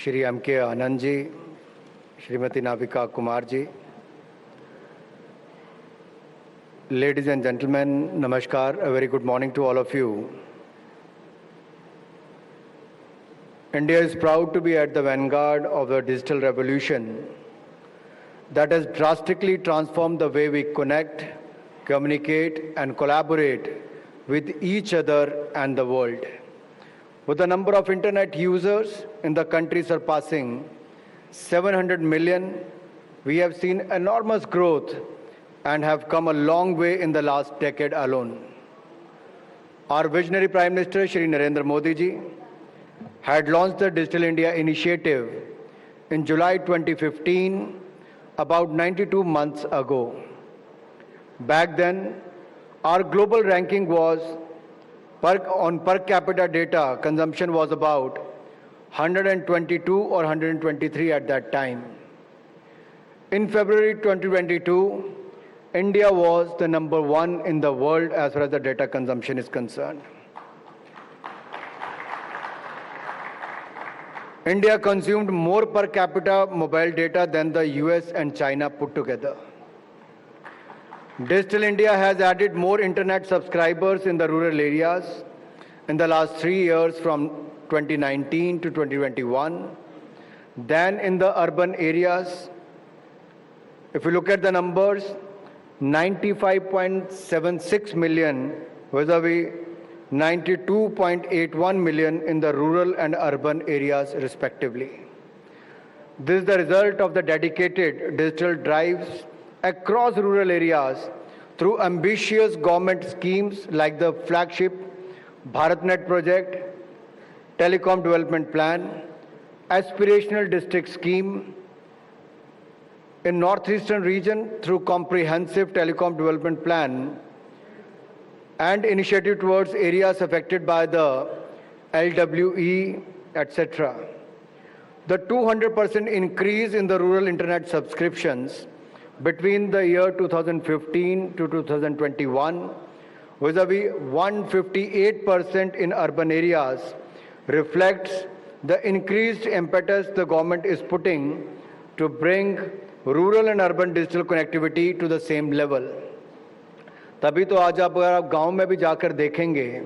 Shri M.K. Anand ji, Shrimati Navika Kumar ji, ladies and gentlemen, namaskar, a very good morning to all of you. India is proud to be at the vanguard of the digital revolution that has drastically transformed the way we connect, communicate, and collaborate with each other and the world. With the number of internet users in the country surpassing 700 million, we have seen enormous growth and have come a long way in the last decade alone. Our visionary Prime Minister, Shri Narendra Modi ji, had launched the Digital India initiative in July 2015, about 92 months ago. Back then, our global ranking was on per capita data consumption was about 122 or 123 at that time. In February 2022, India was the number 1 in the world as far as the data consumption is concerned. India consumed more per capita mobile data than the US and China put together. Digital India has added more internet subscribers in the rural areas in the last 3 years from 2019 to 2021 than in the urban areas. If you look at the numbers, 95.76 million vis-a-vis 92.81 million in the rural and urban areas respectively. This is the result of the dedicated digital drives across rural areas through ambitious government schemes like the flagship BharatNet project, Telecom Development Plan, Aspirational District Scheme, in Northeastern region through Comprehensive Telecom Development Plan, and initiative towards areas affected by the LWE, etc. The 200% increase in the rural internet subscriptions between the year 2015 to 2021, vis-a-vis 158% in urban areas, reflects the increased impetus the government is putting to bring rural and urban digital connectivity to the same level. तभी तो आज आप अगर आप गांव में भी जाकर देखेंगे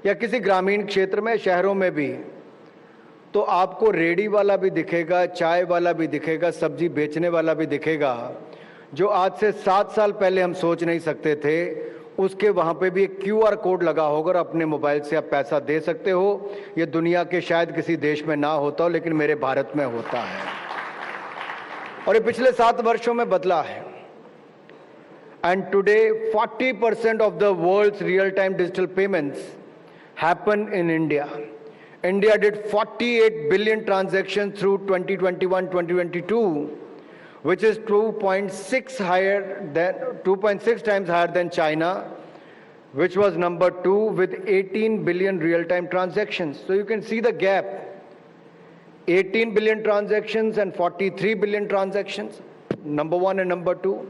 या किसी ग्रामीण क्षेत्र में, शहरों में भी, तो आपको रेडी वाला भी दिखेगा, चाय वाला भी दिखेगा, सब्जी बेचने वाला भी दिखेगा, जो आज से 7 साल पहले हम सोच नहीं सकते थे। उसके वहां पे भी एक QR कोड लगा होगा और अपने मोबाइल से आप पैसा दे सकते हो। ये दुनिया के शायद किसी देश में ना होता हो, लेकिन मेरे भारत में होता है और ये पिछले 7 वर्षों में बदला है। And today, 40% of the world's real-time digital payments happen in India. India did 48 billion transactions through 2021-2022, which is 2.6 times higher than China, which was number 2 with 18 billion real-time transactions. So you can see the gap. 18 billion transactions and 43 billion transactions, number 1 and number 2.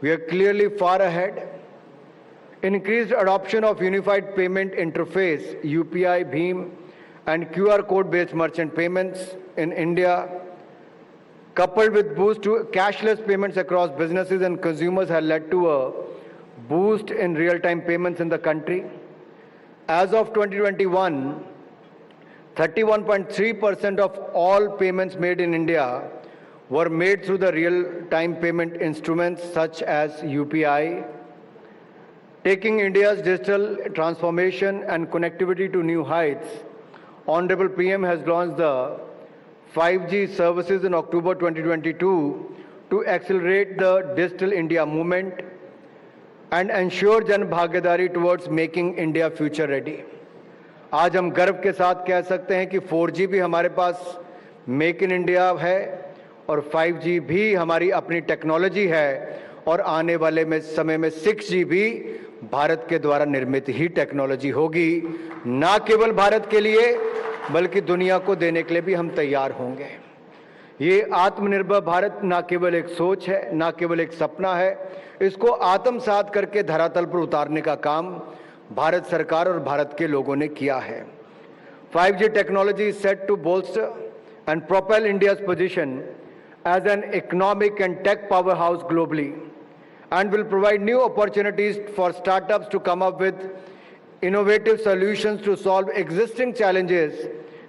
We are clearly far ahead. Increased adoption of unified payment interface, UPI, BHIM, and QR code-based merchant payments in India, coupled with boost to cashless payments across businesses and consumers, has led to a boost in real-time payments in the country. As of 2021, 31.3% of all payments made in India were made through the real-time payment instruments such as UPI. Taking India's digital transformation and connectivity to new heights, Honorable PM has launched the 5G services in October 2022 to accelerate the Digital India movement and ensure Jan Bhagiyadari towards making India future ready. आज हम गर्व के साथ कह सकते हैं कि 4G भी हमारे पास मेक इन इंडिया है और 5G भी हमारी अपनी टेक्नोलॉजी है और आने वाले में समय में 6G भी भारत के द्वारा निर्मित ही टेक्नोलॉजी होगी, ना केवल भारत के लिए बल्कि दुनिया को देने के लिए भी हम तैयार होंगे। ये आत्मनिर्भर भारत ना केवल एक सोच है, ना केवल एक सपना है, इसको आत्मसात करके धरातल पर उतारने का काम भारत सरकार और भारत के लोगों ने किया है। 5G technology is set to bolster and propel India's position as an economic and tech powerhouse globally, and will provide new opportunities for startups to come up with innovative solutions to solve existing challenges,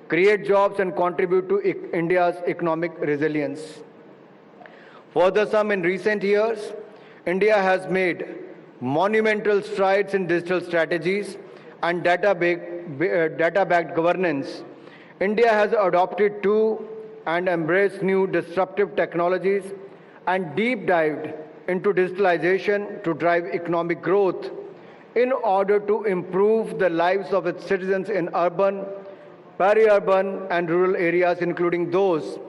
create jobs, and contribute to India's economic resilience. Further, in recent years, India has made monumental strides in digital strategies and data-backed governance. India has adopted to and embraced new disruptive technologies and deep dived into digitalization to drive economic growth in order to improve the lives of its citizens in urban, peri-urban and rural areas, including those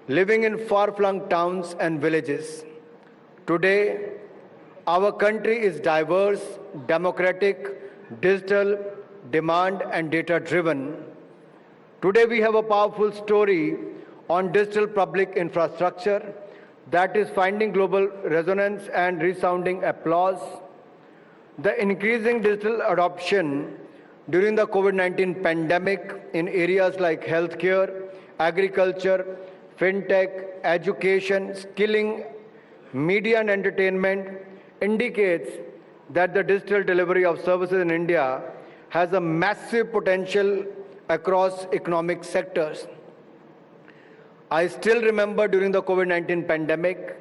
living in far-flung towns and villages. Today, our country is diverse, democratic, digital, demand and data-driven. Today we have a powerful story on digital public infrastructure that is finding global resonance and resounding applause. The increasing digital adoption during the COVID-19 pandemic in areas like healthcare, agriculture, fintech, education, skilling, media and entertainment indicates that the digital delivery of services in India has a massive potential across economic sectors. I still remember during the COVID-19 pandemic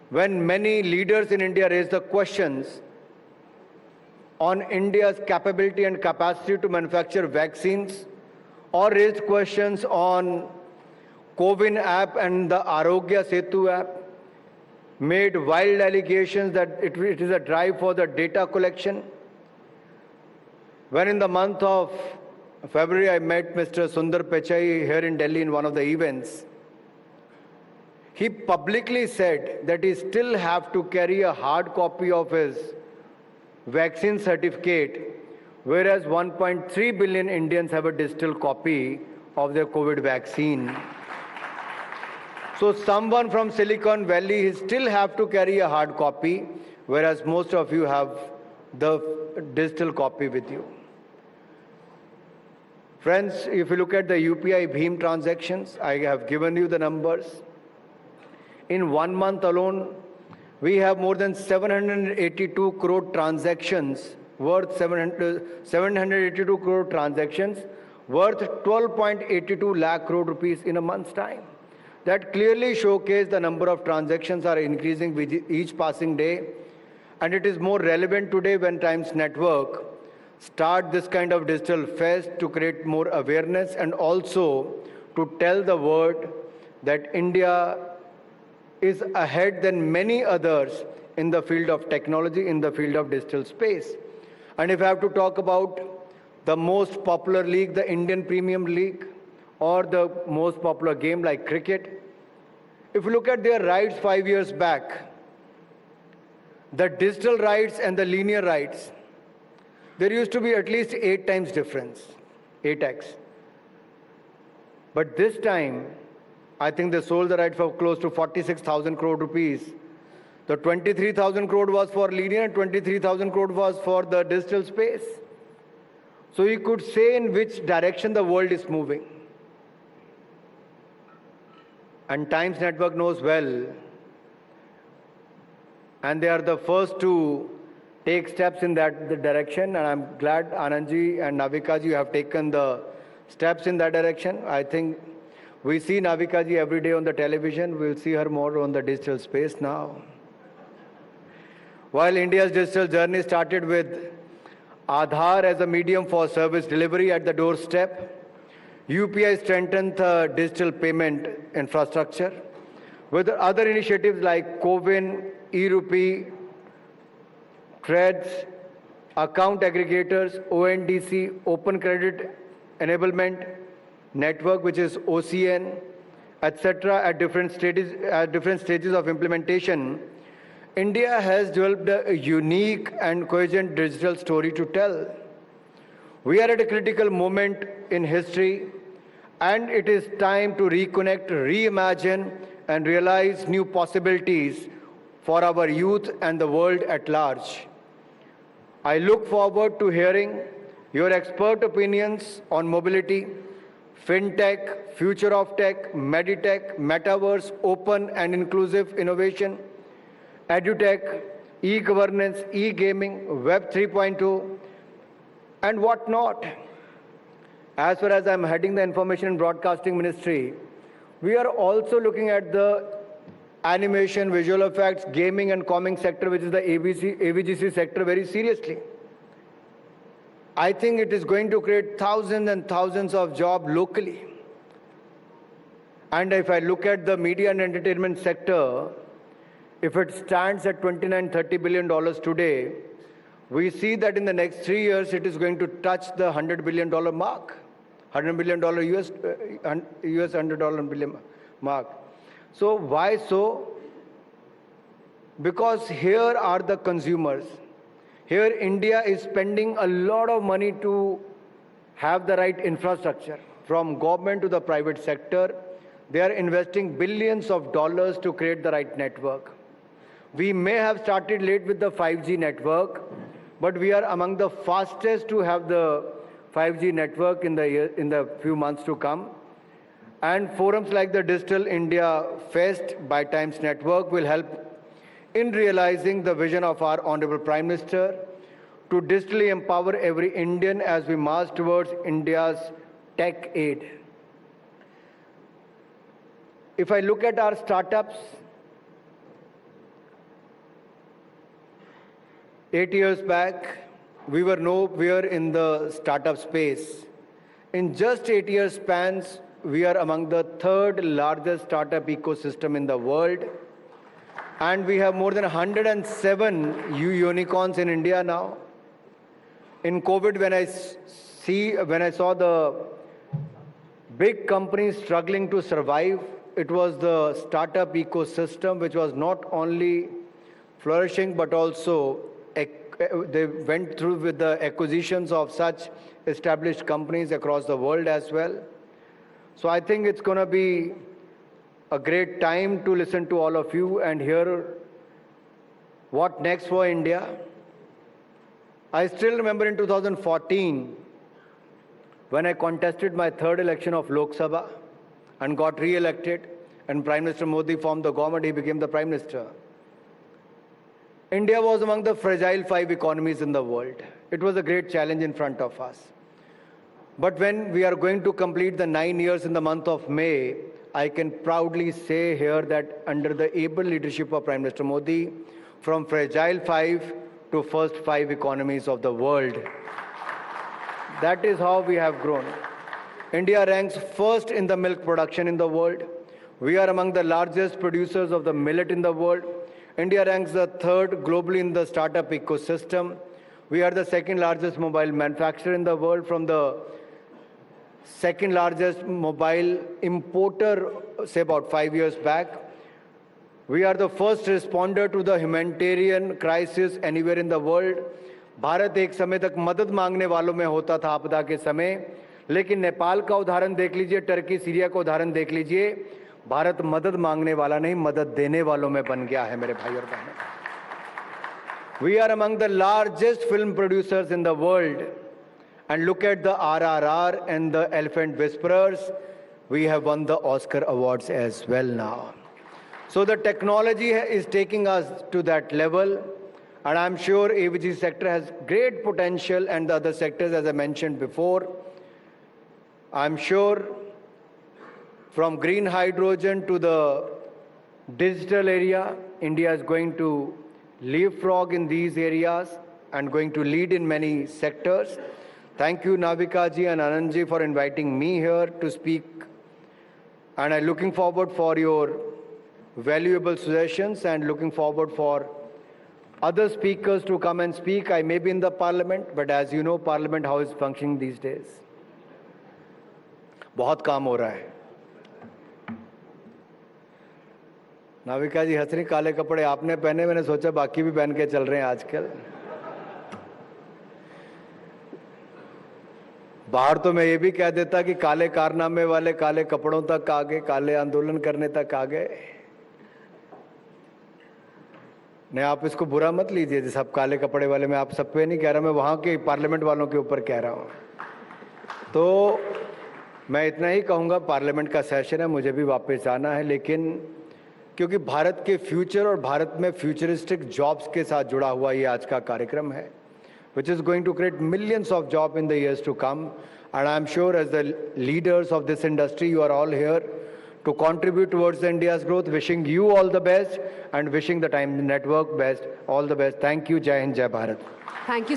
when many leaders in India raised the questions on India's capability and capacity to manufacture vaccines, or raised questions on COVID app and the Arogya Setu app, made wild allegations that it is a drive for the data collection. When in the month of February I met Mr. Sundar Pichai here in Delhi in one of the events, he publicly said that he still have to carry a hard copy of his vaccine certificate, whereas 1.3 billion Indians have a digital copy of their COVID vaccine. So someone from Silicon Valley, he still have to carry a hard copy, whereas most of you have the digital copy with you. Friends, if you look at the UPI Bhim transactions, I have given you the numbers. In 1 month alone, we have more than 782 crore transactions worth 782 crore transactions worth 12.82 lakh crore rupees in a month's time. That clearly showcase the number of transactions are increasing with each passing day, and it is more relevant today when Times Network start this kind of digital fest to create more awareness and also to tell the world that India is ahead than many others in the field of technology, in the field of digital space. And if I have to talk about the most popular league, the Indian Premium League, or the most popular game like cricket, if you look at their rights 5 years back, the digital rights and the linear rights, there used to be at least 8 times difference, 8x. But this time, I think they sold the right for close to 46,000 crore rupees. The 23,000 crore was for linear and 23,000 crore was for the digital space. So you could say in which direction the world is moving. And Times Network knows well. And they are the first to take steps in that direction. And I'm glad Anandji and Navikaji have taken the steps in that direction. I think we see Navikaji every day on the television. We'll see her more on the digital space now. While India's digital journey started with Aadhaar as a medium for service delivery at the doorstep, UPI strengthened the digital payment infrastructure with other initiatives like CoWIN, e-Rupee, Threads, account aggregators, ONDC, Open Credit Enablement Network, which is OCN, etc. At different stages of implementation. India has developed a unique and coherent digital story to tell. We are at a critical moment in history, and it is time to reconnect, reimagine, and realize new possibilities for our youth and the world at large. I look forward to hearing your expert opinions on mobility, fintech, future of tech, meditech, metaverse, open and inclusive innovation, edutech, e-governance, e-gaming, Web 3.2, and what not. As far as I'm heading the Information and Broadcasting Ministry, we are also looking at the animation, visual effects, gaming and comming sector, which is the AVGC sector, very seriously. I think it is going to create thousands and thousands of jobs locally. And if I look at the media and entertainment sector, if it stands at $29-30 billion today, we see that in the next 3 years, it is going to touch the $100 billion mark, $100 billion US $100 billion mark. So why so? Because here are the consumers. Here India is spending a lot of money to have the right infrastructure. From government to the private sector, they are investing billions of dollars to create the right network. We may have started late with the 5G network, but we are among the fastest to have the 5G network in the few months to come. And forums like the Digital India Fest by Times Network will help in realizing the vision of our Honorable Prime Minister to digitally empower every Indian as we march towards India's tech aid. If I look at our startups, 8 years back, we were nowhere in the startup space. In just 8 years spans, we are among the third largest startup ecosystem in the world. And we have more than 107 unicorns in India now. In COVID, when I saw the big companies struggling to survive, it was the startup ecosystem which was not only flourishing, but also they went through with the acquisitions of such established companies across the world as well. So I think it's going to be a great time to listen to all of you and hear what next for India. I still remember in 2014, when I contested my third election of Lok Sabha and got re-elected, and Prime Minister Modi formed the government, he became the Prime Minister. India was among the fragile 5 economies in the world. It was a great challenge in front of us. But when we are going to complete the 9 years in the month of May, I can proudly say here that under the able leadership of Prime Minister Modi, from fragile 5 to first 5 economies of the world, that is how we have grown. India ranks first in the milk production in the world. We are among the largest producers of the millet in the world. India ranks the third globally in the startup ecosystem. We are the second largest mobile manufacturer in the world from the second largest mobile importer, say about 5 years back. We are the first responder to the humanitarian crisis anywhere in the world. Bharat एक समय तक मदद मांगने वालों में होता था आपदा के समय, लेकिन नेपाल का उदाहरण देख लीजिए, टर्की, सीरिया का उदाहरण देख लीजिए, भारत मदद मांगने वाला नहीं, मदद देने वालों में बन गया है मेरे भाई और बहनों. We are among the largest film producers in the world. And look at the RRR and the Elephant Whisperers. We have won the Oscar awards as well now. So the technology is taking us to that level. And I'm sure AVG sector has great potential, and the other sectors, as I mentioned before. I'm sure from green hydrogen to the digital area, India is going to leapfrog in these areas and going to lead in many sectors. Thank you, Navika ji and Anand ji, for inviting me here to speak. And I'm looking forward for your valuable suggestions and looking forward for other speakers to come and speak. I may be in the parliament, but as you know, parliament how is functioning these days. बहुत काम हो रहा है. नाविका जी हंस रही, काले कपड़े आपने पहने, मैंने सोचा बाकी भी पहन के चल रहे हैं आजकल. बाहर तो मैं ये भी कह देता कि काले कारनामे वाले काले कपड़ों तक आ गए, काले आंदोलन करने तक आ गए. नहीं, आप इसको बुरा मत लीजिए, सब काले कपड़े वाले, मैं आप सब पे नहीं कह रहा, मैं वहां के पार्लियामेंट वालों के ऊपर कह रहा हूं. तो मैं इतना ही कहूँगा, पार्लियामेंट का सेशन है, मुझे भी वापस जाना है, लेकिन क्योंकि भारत के फ्यूचर और भारत में फ्यूचरिस्टिक जॉब्स के साथ जुड़ा हुआ ये आज का कार्यक्रम है, which is going to create millions of jobs in the years to come. And I am sure as the leaders of this industry, you are all here to contribute towards India's growth. Wishing you all the best and wishing the Time Network best. All the best. Thank you. Jai Hind, Jai Bharat. Thank you.